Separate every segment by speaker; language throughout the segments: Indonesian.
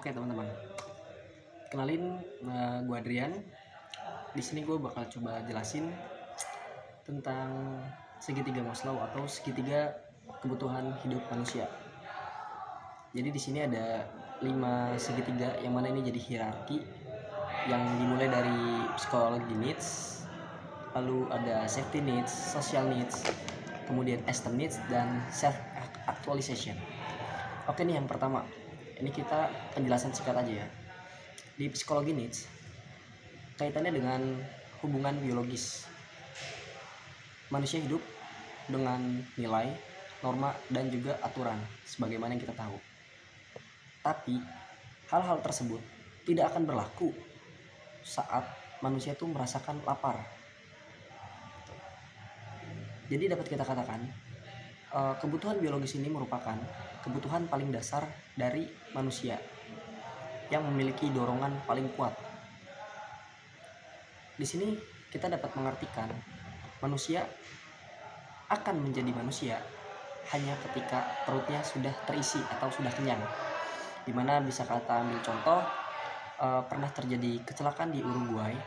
Speaker 1: Oke teman-teman, kenalin gue Adrian. Di sini gue bakal coba jelasin tentang segitiga Maslow atau segitiga kebutuhan hidup manusia. Jadi di sini ada 5 segitiga yang mana ini jadi hierarki yang dimulai dari psychology needs, lalu ada safety needs, social needs, kemudian esteem needs, dan self actualization. Oke nih, yang pertama ini kita penjelasan singkat aja ya. Di psikologi needs kaitannya dengan hubungan biologis. Manusia hidup dengan nilai, norma, dan juga aturan sebagaimana yang kita tahu. Tapi hal-hal tersebut tidak akan berlaku saat manusia itu merasakan lapar. Jadi dapat kita katakan kebutuhan biologis ini merupakan kebutuhan paling dasar dari manusia yang memiliki dorongan paling kuat. Di sini kita dapat mengartikan manusia akan menjadi manusia hanya ketika perutnya sudah terisi atau sudah kenyang. Dimana bisa kata ambil contoh, pernah terjadi kecelakaan di Uruguay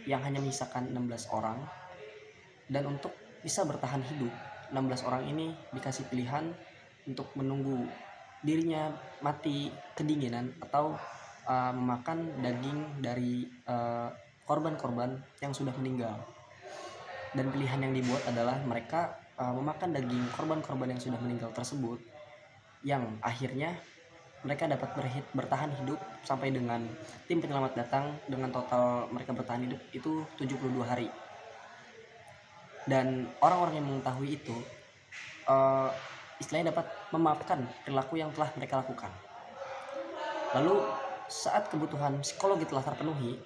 Speaker 1: yang hanya menyisakan 16 orang, dan untuk bisa bertahan hidup 16 orang ini dikasih pilihan untuk menunggu dirinya mati kedinginan atau memakan daging dari korban-korban yang sudah meninggal. Dan pilihan yang dibuat adalah mereka memakan daging korban-korban yang sudah meninggal tersebut, yang akhirnya mereka dapat bertahan hidup sampai dengan tim penyelamat datang. Dengan total mereka bertahan hidup itu 72 hari. Dan orang-orang yang mengetahui itu istilahnya dapat memaafkan perilaku yang telah mereka lakukan. Lalu saat kebutuhan psikologi telah terpenuhi,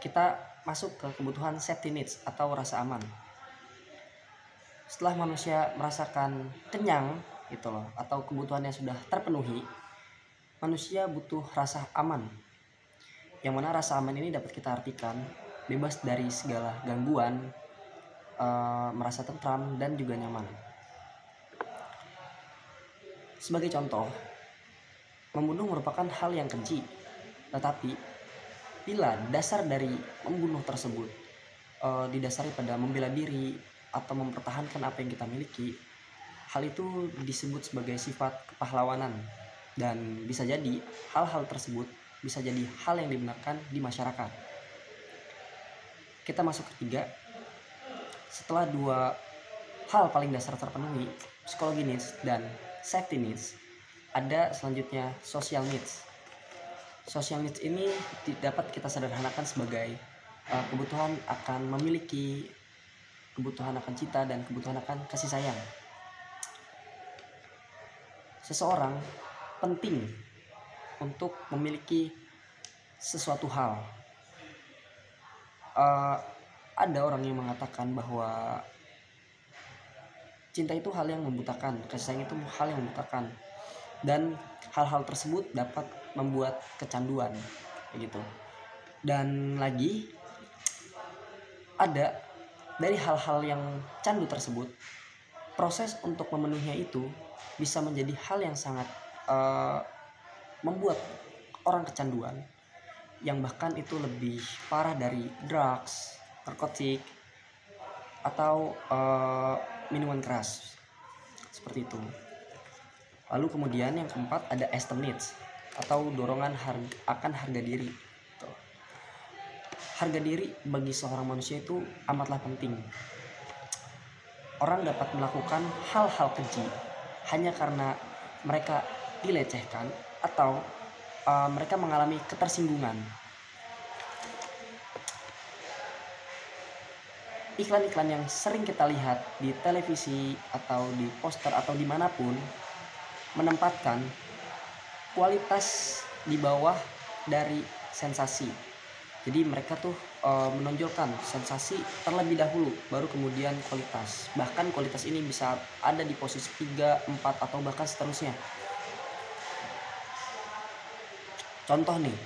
Speaker 1: kita masuk ke kebutuhan safety needs atau rasa aman. Setelah manusia merasakan kenyang gitu loh, atau kebutuhannya sudah terpenuhi, manusia butuh rasa aman. Yang mana rasa aman ini dapat kita artikan bebas dari segala gangguan, merasa tentram dan juga nyaman. Sebagai contoh, membunuh merupakan hal yang keji, tetapi bila dasar dari membunuh tersebut didasari pada membela diri atau mempertahankan apa yang kita miliki, hal itu disebut sebagai sifat kepahlawanan. Dan bisa jadi hal-hal tersebut bisa jadi hal yang dibenarkan di masyarakat. Kita masuk ketiga. Setelah dua hal paling dasar terpenuhi, psychology needs dan safety needs, ada selanjutnya social needs. Social needs ini dapat kita sederhanakan sebagai kebutuhan akan memiliki, kebutuhan akan cinta, dan kebutuhan akan kasih sayang. Seseorang penting untuk memiliki sesuatu hal. Ada orang yang mengatakan bahwa cinta itu hal yang membutakan, kasih sayang itu hal yang membutakan, dan hal-hal tersebut dapat membuat kecanduan begitu. Dan lagi ada dari hal-hal yang candu tersebut, proses untuk memenuhinya itu bisa menjadi hal yang sangat membuat orang kecanduan, yang bahkan itu lebih parah dari drugs, narkotik, atau minuman keras seperti itu. Lalu kemudian yang keempat ada esteem needs atau dorongan akan harga diri. Harga diri bagi seorang manusia itu amatlah penting. Orang dapat melakukan hal-hal keji hanya karena mereka dilecehkan atau mereka mengalami ketersinggungan. Iklan-iklan yang sering kita lihat di televisi atau di poster atau dimanapun menempatkan kualitas di bawah dari sensasi. Jadi mereka tuh menonjolkan sensasi terlebih dahulu, baru kemudian kualitas. Bahkan kualitas ini bisa ada di posisi 3, 4, atau bahkan seterusnya. Contoh nih,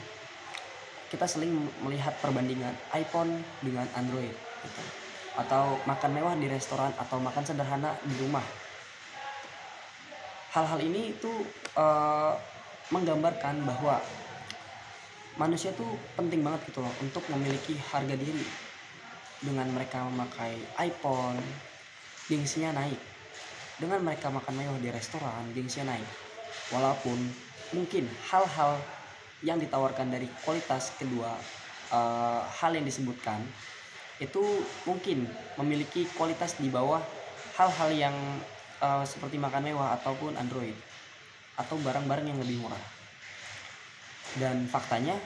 Speaker 1: kita sering melihat perbandingan iPhone dengan Android gitu. Atau makan mewah di restoran atau makan sederhana di rumah. Hal-hal ini itu menggambarkan bahwa manusia tuh penting banget gitu loh untuk memiliki harga diri. Dengan mereka memakai iPhone, gengsinya naik. Dengan mereka makan mewah di restoran, gengsinya naik. Walaupun mungkin hal-hal yang ditawarkan dari kualitas kedua hal yang disebutkan itu mungkin memiliki kualitas di bawah hal-hal yang seperti makan mewah ataupun Android atau barang-barang yang lebih murah. Dan faktanya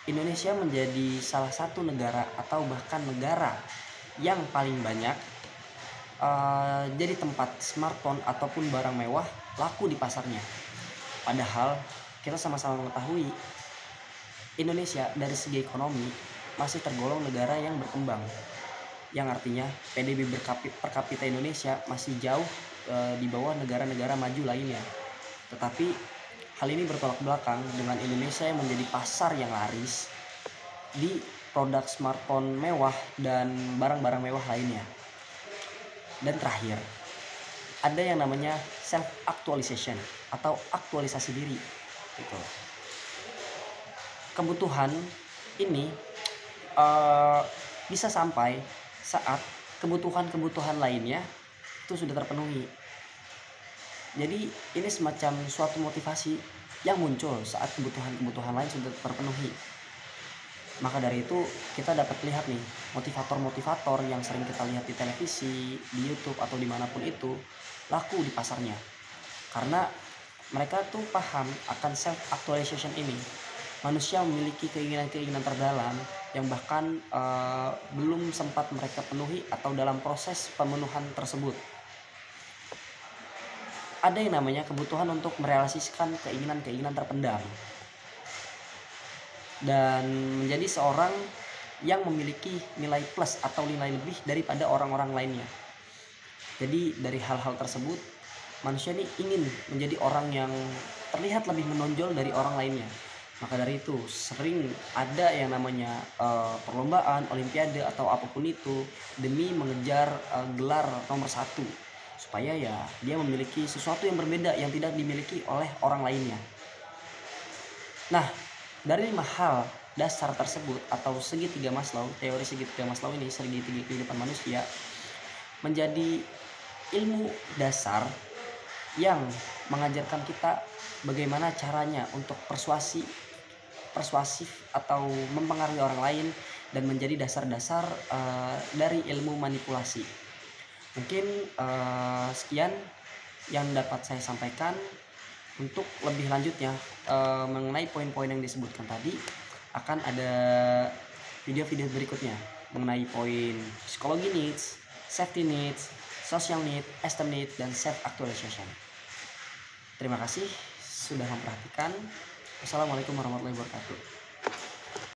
Speaker 1: Indonesia menjadi salah satu negara atau bahkan negara yang paling banyak jadi tempat smartphone ataupun barang mewah laku di pasarnya. Padahal kita sama-sama mengetahui Indonesia dari segi ekonomi masih tergolong negara yang berkembang, yang artinya PDB per kapita Indonesia masih jauh di bawah negara-negara maju lainnya. Tetapi hal ini bertolak belakang dengan Indonesia yang menjadi pasar yang laris di produk smartphone mewah dan barang-barang mewah lainnya. Dan terakhir, ada yang namanya self actualization atau aktualisasi diri gitu. Kebutuhan ini bisa sampai saat kebutuhan-kebutuhan lainnya itu sudah terpenuhi. Jadi ini semacam suatu motivasi yang muncul saat kebutuhan-kebutuhan lain sudah terpenuhi. Maka dari itu kita dapat lihat nih motivator-motivator yang sering kita lihat di televisi, di YouTube atau dimanapun itu laku di pasarnya. Karena mereka tuh paham akan self actualization ini. Manusia memiliki keinginan-keinginan terdalam yang bahkan belum sempat mereka penuhi atau dalam proses pemenuhan tersebut. Ada yang namanya kebutuhan untuk merealisasikan keinginan-keinginan terpendam dan menjadi seorang yang memiliki nilai plus atau nilai lebih daripada orang-orang lainnya. Jadi dari hal-hal tersebut manusia ini ingin menjadi orang yang terlihat lebih menonjol dari orang lainnya. Maka dari itu sering ada yang namanya perlombaan, olimpiade atau apapun itu demi mengejar gelar nomor 1, supaya ya dia memiliki sesuatu yang berbeda yang tidak dimiliki oleh orang lainnya. Nah, dari 5 hal dasar tersebut atau segitiga Maslow, teori segitiga Maslow ini, segitiga kehidupan manusia, menjadi ilmu dasar yang mengajarkan kita bagaimana caranya untuk persuasif atau mempengaruhi orang lain dan menjadi dasar-dasar dari ilmu manipulasi. Mungkin sekian yang dapat saya sampaikan. Untuk lebih lanjutnya mengenai poin-poin yang disebutkan tadi akan ada video-video berikutnya mengenai poin psikologi needs, safety needs, social need, esteem need, dan self actualization. Terima kasih sudah memperhatikan. Wassalamualaikum warahmatullahi wabarakatuh.